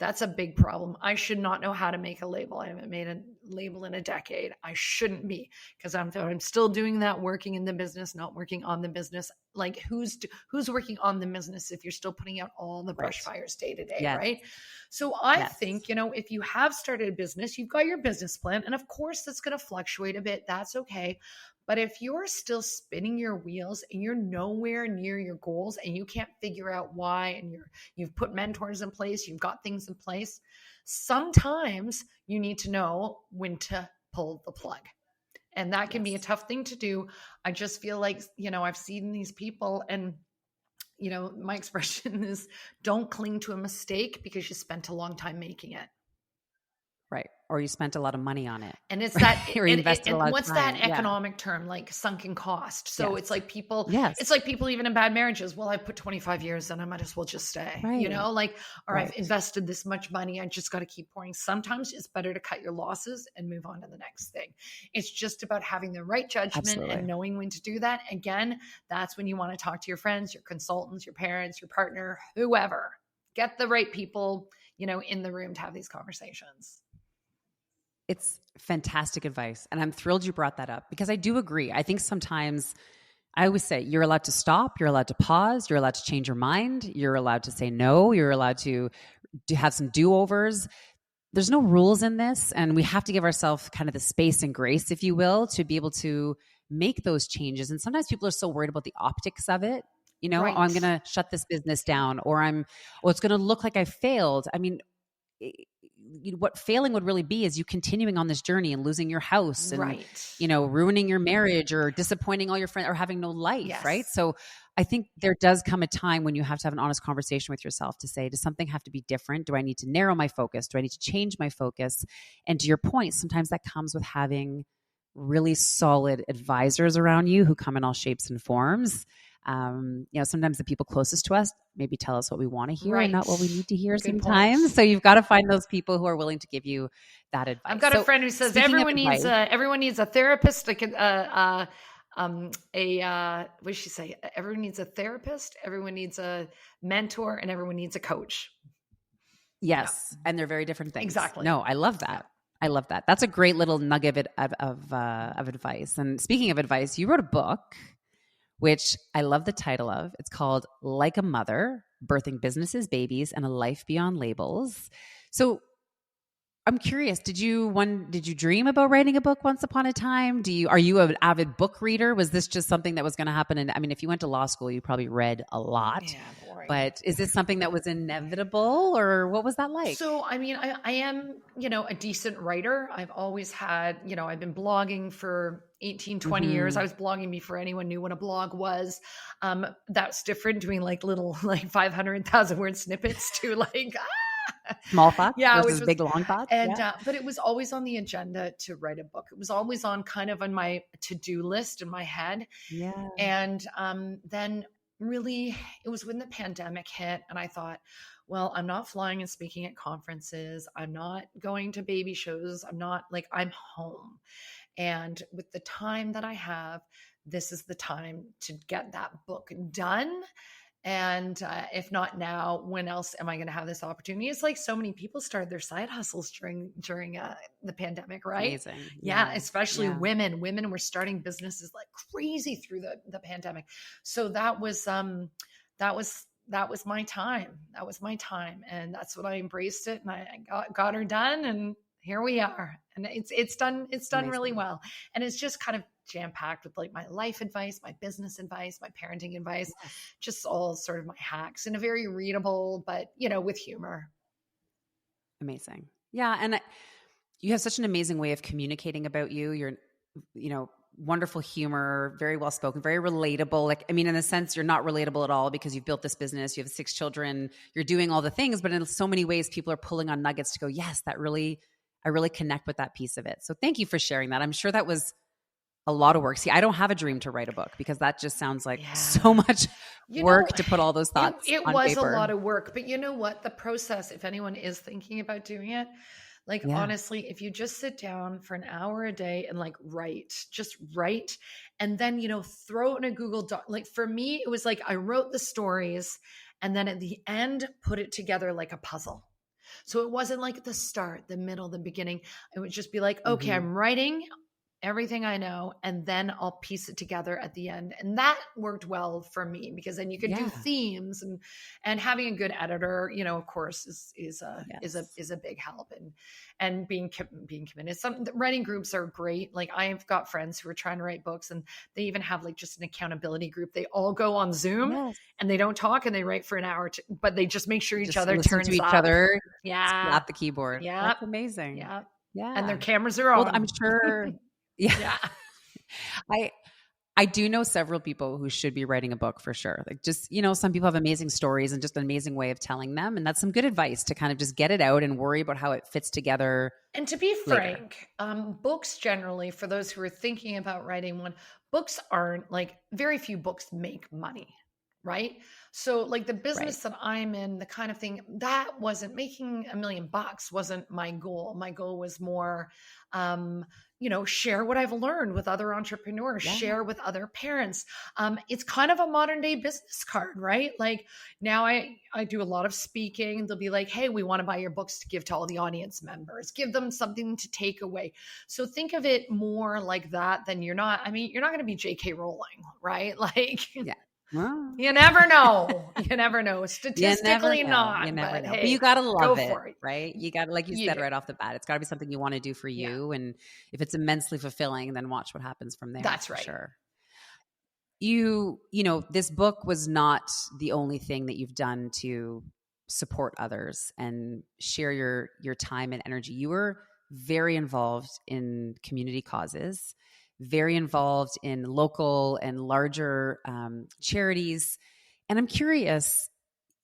That's a big problem. I should not know how to make a label. I haven't made a label in a decade. I shouldn't be, because I'm still doing that, working in the business, not working on the business. Like, who's working on the business if you're still putting out all the brush fires day to day, right? So I think, you know, if you have started a business, you've got your business plan, and of course that's going to fluctuate a bit. That's okay. But if you're still spinning your wheels and you're nowhere near your goals and you can't figure out why, and you've put mentors in place, you've got things in place, sometimes you need to know when to pull the plug. And that can be a tough thing to do. I just feel like, you know, I've seen these people, and, you know, my expression is, don't cling to a mistake because you spent a long time making it. Right. Or you spent a lot of money on it. And it's that, or invested a lot what's of time. that economic term, like sunken cost? So it's like people, it's like people even in bad marriages. Well, I put 25 years and I might as well just stay, you know, like, or I've invested this much money. I just got to keep pouring. Sometimes it's better to cut your losses and move on to the next thing. It's just about having the right judgment and knowing when to do that. Again, that's when you want to talk to your friends, your consultants, your parents, your partner, whoever. Get the right people, you know, in the room to have these conversations. It's fantastic advice. And I'm thrilled you brought that up, because I do agree. I think sometimes I always say you're allowed to stop, you're allowed to pause, you're allowed to change your mind, you're allowed to say no, you're allowed to have some do-overs. There's no rules in this. And we have to give ourselves kind of the space and grace, if you will, to be able to make those changes. And sometimes people are so worried about the optics of it. Oh, I'm going Right. to shut this business down, or it's going to look like I failed. I mean, what failing would really be is you continuing on this journey and losing your house and, Right. ruining your marriage or disappointing all your friends or having no life. Right. Yes. So I think there does come a time when you have to have an honest conversation with yourself to say, does something have to be different? Do I need to narrow my focus? Do I need to change my focus? And to your point, sometimes that comes with having really solid advisors around you who come in all shapes and forms. Sometimes the people closest to us maybe tell us what we want to hear and not Right. what we need to hear Good point. sometimes. So you've got to find those people who are willing to give you that I've advice. got a So friend who says speaking of advice, everyone needs a therapist, like what did she say? Everyone needs a therapist, everyone needs a mentor, and everyone needs a coach. Yeah, yes, and they're very different things. exactly. No, I love Yeah. that. I love that. That's a great little nugget of advice. And speaking of advice, you wrote a book, which I love the title of. It's called Like a Mother: Birthing Businesses, Babies, and a Life Beyond Labels. So I'm curious, did you dream about writing a book once upon a time? Are you an avid book reader? Was this just something that was going to happen? And I mean, if you went to law school, you probably read a lot, Yeah, boring. but is this something that was inevitable, or what was that like? So, I mean, I am, a decent writer. I've always had, I've been blogging for 18, 20 years. I was blogging before anyone knew what a blog was. That's different doing like little, like 500,000 word snippets to like, Small thoughts yeah, which versus was, big long thoughts. and, Yeah. but it was always on the agenda to write a book. It was always on kind of on my to-do list in my head. Yeah. And then really, it was when the pandemic hit, and I thought, well, I'm not flying and speaking at conferences. I'm not going to baby shows. I'm home. And with the time that I have, this is the time to get that book done. And if not now, when else am I going to have this opportunity? It's like so many people started their side hustles during the pandemic, right? Amazing. Yeah, especially Yeah. women. Women were starting businesses like crazy through the pandemic. So that was my time. That was my time, and that's what I embraced it, and I got her done, and here we are. And it's done really Amazing. well, and it's just kind of jam packed with like my life advice, my business advice, my parenting advice, Yes. just all sort of my hacks in a very readable, but with humor. Amazing. Yeah. And you have such an amazing way of communicating about you. You're, wonderful humor, very well spoken, very relatable. Like, I mean, in a sense, you're not relatable at all because you've built this business, you have 6 children, you're doing all the things, but in so many ways, people are pulling on nuggets to go, yes, I really connect with that piece of it. So thank you for sharing that. I'm sure that was a lot of work. See, I don't have a dream to write a book because that just sounds like so much work to put all those thoughts it on was paper. a lot of work, but you know what? The process, if anyone is thinking about doing it, like honestly, if you just sit down for an hour a day and like just write, and then throw it in a Google Doc. Like for me, it was like I wrote the stories, and then at the end put it together like a puzzle. So it wasn't like the start, the middle, the beginning. It would just be like, okay, I'm writing everything I know, and then I'll piece it together at the end. And that worked well for me because then you could do themes, and having a good editor, of course, is a big help, and being committed. Some writing groups are great. Like I've got friends who are trying to write books, and they even have like just an accountability group. They all go on Zoom and they don't talk, and they write for an hour, but they just make sure each other turns to each up. other. Yeah. Slap the keyboard. Yeah. That's amazing. Yeah. Yeah. And their cameras are on. Well, I'm sure. Yeah. Yeah. I do know several people who should be writing a book for sure. Like just, some people have amazing stories and just an amazing way of telling them. And that's some good advice to kind of just get it out and worry about how it fits together. And to be frank, books generally, for those who are thinking about writing one, books aren't like very few books make money, right? So like the business that I'm in, the kind of thing that wasn't making $1 million wasn't my goal. My goal was more, share what I've learned with other entrepreneurs, share with other parents. It's kind of a modern day business card, right? Like now I do a lot of speaking. They'll be like, hey, we want to buy your books to give to all the audience members, give them something to take away. So think of it more like that than you're not going to be JK Rowling, right? Like, you never know. You never know. Statistically not. You never know. Hey, but you got to love it, for it, right? You got to, like you said right off the bat, it's got to be something you want to do for you. And if it's immensely fulfilling, then watch what happens from there. That's right. Sure. this book was not the only thing that you've done to support others and share your time and energy. You were very involved in community causes, very involved in local and larger charities. And I'm curious,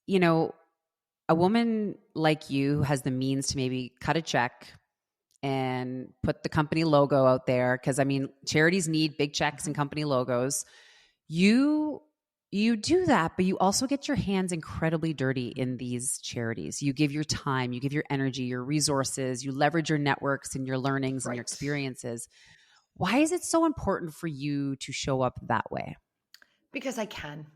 a woman like you who has the means to maybe cut a check and put the company logo out there, because I mean, charities need big checks and company logos. You do that, but you also get your hands incredibly dirty in these charities. You give your time, you give your energy, your resources, you leverage your networks and your learnings and your Right. experiences. Why is it so important for you to show up that way? Because I can.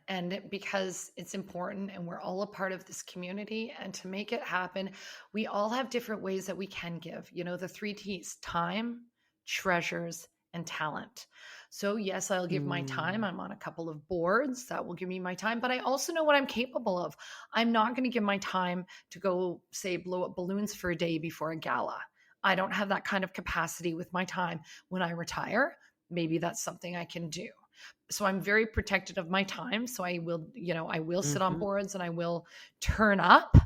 And because it's important, and we're all a part of this community, and to make it happen, we all have different ways that we can give. The 3 T's: time, treasures, and talent. So yes, I'll give my time. I'm on a couple of boards that will give me my time, but I also know what I'm capable of. I'm not going to give my time to go, say, blow up balloons for a day before a gala. I don't have that kind of capacity with my time. When I retire, maybe that's something I can do. So I'm very protective of my time. So I will sit on boards and I will turn up.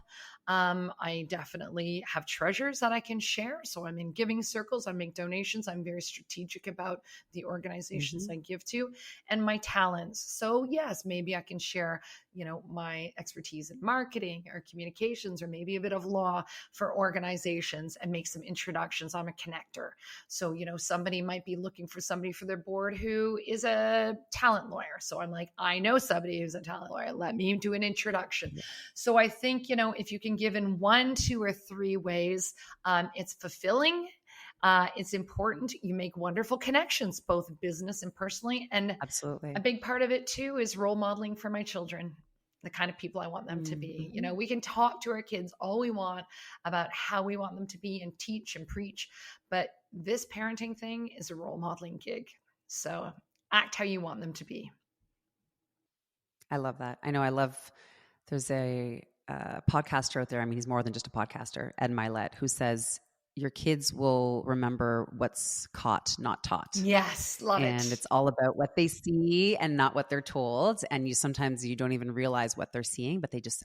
I definitely have treasures that I can share. So I'm in giving circles. I make donations. I'm very strategic about the organizations I give to, and my talents. So yes, maybe I can share, my expertise in marketing or communications, or maybe a bit of law for organizations, and make some introductions. I'm a connector. So, somebody might be looking for somebody for their board who is a talent lawyer. So I'm like, I know somebody who's a talent lawyer. Let me do an introduction. Yeah. So I think, if you can give in 1, 2, or 3 ways, it's fulfilling. It's important. You make wonderful connections, both business and personally. And absolutely, a big part of it too is role modeling for my children, the kind of people I want them to be. We can talk to our kids all we want about how we want them to be and teach and preach, but this parenting thing is a role modeling gig. So act how you want them to be. I love that. There's a podcaster out there. I mean, he's more than just a podcaster, Ed Milet, who says your kids will remember what's caught, not taught. Yes, love it. And it's all about what they see and not what they're told. And sometimes you don't even realize what they're seeing, but they just,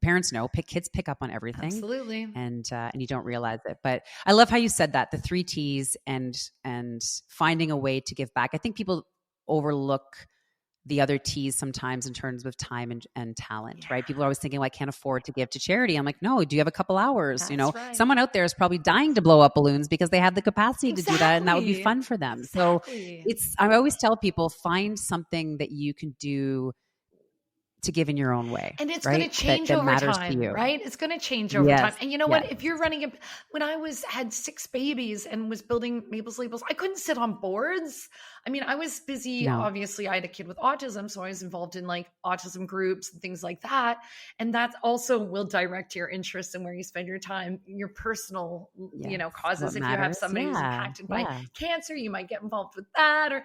parents know, kids pick up on everything. Absolutely. And you don't realize it. But I love how you said that, the 3 T's and finding a way to give back. I think people overlook the other T's sometimes in terms of time and talent, right? People are always thinking, well, I can't afford to give to charity. I'm like, no, do you have a couple hours? That's right. Someone out there is probably dying to blow up balloons because they have the capacity to do that, and that would be fun for them. Exactly. So I always tell people, find something that you can do to give in your own way. And it's right? going to change that over time, right? It's going to change over time. And you know what? If you're running when I had 6 babies and was building Mabel's Labels, I couldn't sit on boards. I mean, I was busy. No. Obviously, I had a kid with autism, so I was involved in like autism groups and things like that. And that also will direct your interests and where you spend your time, your personal, causes. If you have somebody who's impacted by cancer, you might get involved with that, or,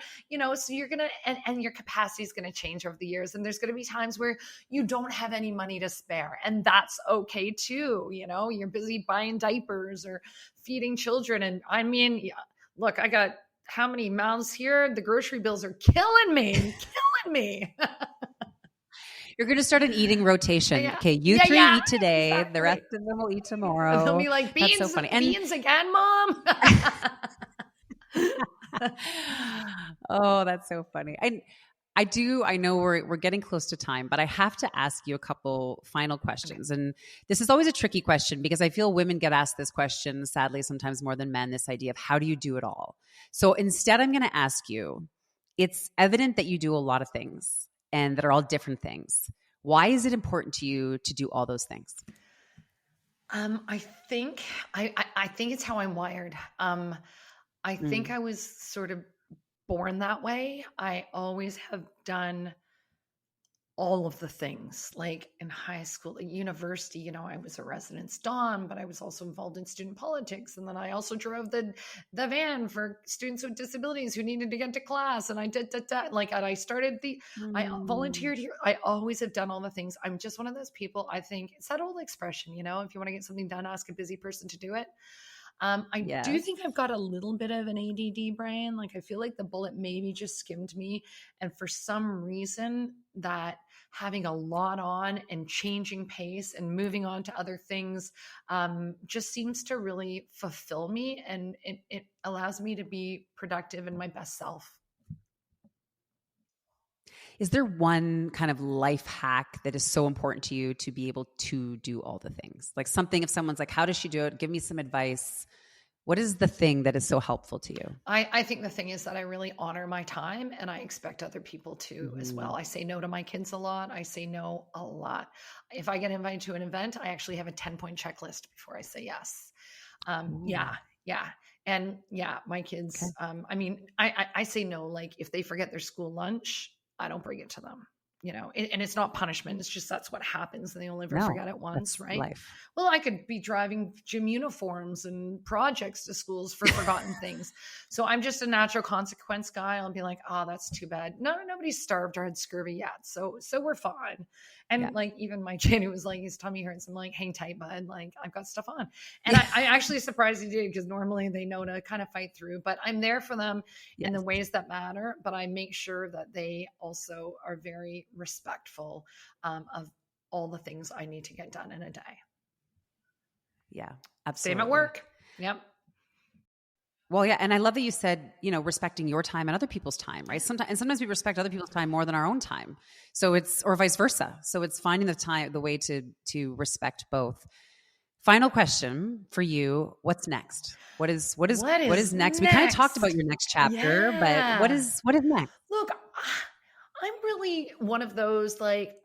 so you're going to, and your capacity is going to change over the years. And there's going to be times where you don't have any money to spare, and that's okay too. You're busy buying diapers or feeding children. And I mean, look, I got how many mouths here? The grocery bills are killing me. You're going to start an eating rotation. Okay, you 3 eat today. Exactly. The rest of them will eat tomorrow. They'll be like, beans, that's so funny. Beans again, Mom? Oh, that's so funny. I know we're getting close to time, but I have to ask you a couple final questions. Okay. And this is always a tricky question because I feel women get asked this question, sadly, sometimes more than men, this idea of how do you do it all? So instead, I'm going to ask you, it's evident that you do a lot of things and that are all different things. Why is it important to you to do all those things? I think it's how I'm wired. I think I was sort of born that way. I always have done all of the things, like in high school, at university, I was a residence dom, but I was also involved in student politics. And then I also drove the van for students with disabilities who needed to get to class. And I did that. Like, and I started I volunteered here. I always have done all the things. I'm just one of those people. I think it's that old expression, if you want to get something done, ask a busy person to do it. I do Yes. think I've got a little bit of an ADD brain. Like I feel like the bullet maybe just skimmed me. And for some reason, that having a lot on and changing pace and moving on to other things just seems to really fulfill me. And it allows me to be productive and my best self. Is there one kind of life hack that is so important to you to be able to do all the things? Like something, if someone's like, how does she do it? Give me some advice. What is the thing that is so helpful to you? I think the thing is that I really honor my time and I expect other people to as well. I say no to my kids a lot. I say no a lot. If I get invited to an event, I actually have a 10-point checklist before I say yes. Yeah. And yeah, my kids, I mean, I say no, like if they forget their school lunch, I don't bring it to them, and it's not punishment. It's just, that's what happens. And they only ever forget it once. Right. Life. Well, I could be driving gym uniforms and projects to schools for forgotten things. So I'm just a natural consequence guy. I'll be like, oh, that's too bad. No, nobody's starved or had scurvy yet. So we're fine. And like, even my Jenny was like, his tummy hurts. I'm like, hang tight, bud. Like, I've got stuff on. And I actually surprised he did, because normally they know to kind of fight through, but I'm there for them in the ways that matter. But I make sure that they also are very respectful of all the things I need to get done in a day. Yeah, absolutely. Same at work. Yep. Well, yeah. And I love that you said, respecting your time and other people's time, right? Sometimes we respect other people's time more than our own time. So or vice versa. So it's finding the way to respect both. Final question for you. What's next? What is next? We kind of talked about your next chapter, but what is next? Look, I'm really one of those, like,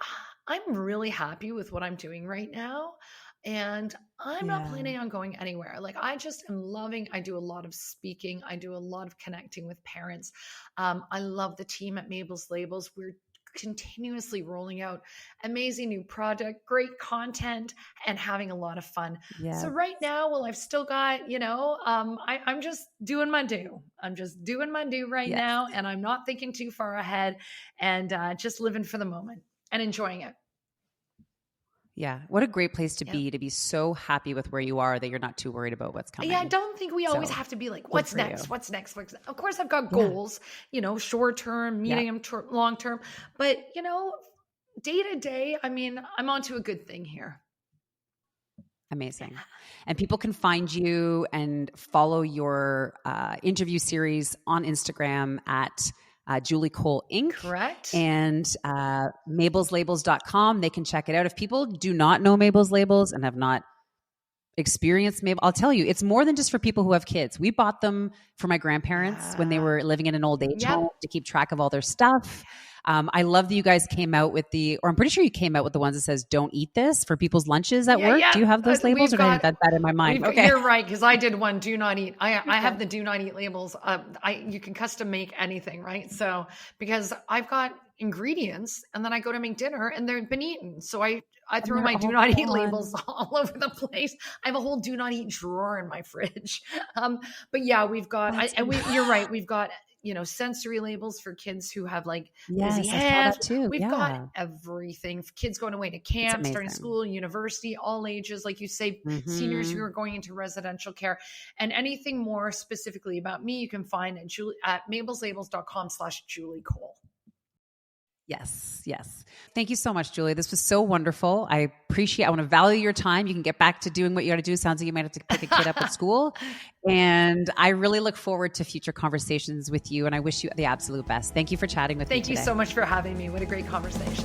I'm really happy with what I'm doing right now. And I'm not planning on going anywhere. Like, I just am I do a lot of speaking. I do a lot of connecting with parents. I love the team at Mabel's Labels. We're continuously rolling out amazing new product, great content, and having a lot of fun. So right now, well, I've still got, I'm just doing my due. I'm just doing my due right now. And I'm not thinking too far ahead, and just living for the moment and enjoying it. Yeah. What a great place to be so happy with where you are that you're not too worried about what's coming. Yeah. I don't think we always have to be like, what's next? What's next? Of course, I've got goals, short term, medium term, long term, but day to day, I mean, I'm onto a good thing here. Amazing. And people can find you and follow your interview series on Instagram at Julie Cole Inc. Correct. And mabelslabels.com. They can check it out. If people do not know Mabel's Labels and have not experienced Mabel, I'll tell you, it's more than just for people who have kids. We bought them for my grandparents when they were living in an old age home to keep track of all their stuff. I love that you guys came out with or I'm pretty sure you came out with the ones that says "Don't eat this" for people's lunches at work. Do you have those labels, or did I invent that in my mind? Okay, you're right, because I did one. Do not eat. I have the do not eat labels. You can custom make anything, right? So because I've got ingredients, and then I go to make dinner, and they've been eaten, so I throw my do not eat labels all over the place. I have a whole do not eat drawer in my fridge. But yeah, we've got. You're right. We've got sensory labels for kids who have like busy hands. We've got everything. Kids going away to camp, starting school, university, all ages, like you say, seniors who are going into residential care, and anything more specifically about me, you can find at mabelslabels.com/Julie Cole. Yes. Thank you so much, Julie. This was so wonderful. I want to value your time. You can get back to doing what you got to do. Sounds like you might have to pick a kid up at school. And I really look forward to future conversations with you. And I wish you the absolute best. Thank you for chatting with me today. Thank you so much for having me. What a great conversation.